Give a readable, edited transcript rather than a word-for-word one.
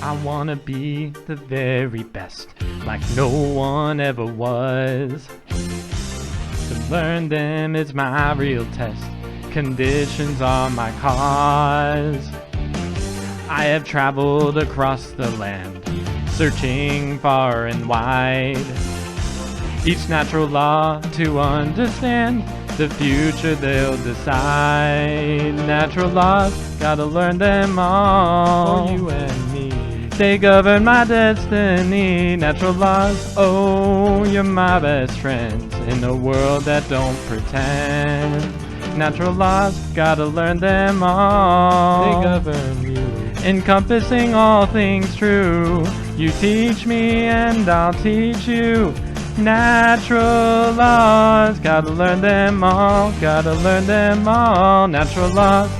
I wanna be the very best, like no one ever was. To learn them is my real test, conditions are my cause. I have traveled across the land, searching far and wide. Each natural law to understand, the future they'll decide. Natural laws, gotta learn them all. For you and me. They govern my destiny. Natural laws, oh, you're my best friends in a world that don't pretend. Natural laws, gotta learn them all. They govern you. Encompassing all things true. You teach me and I'll teach you. Natural laws, gotta learn them all. Gotta learn them all. Natural laws.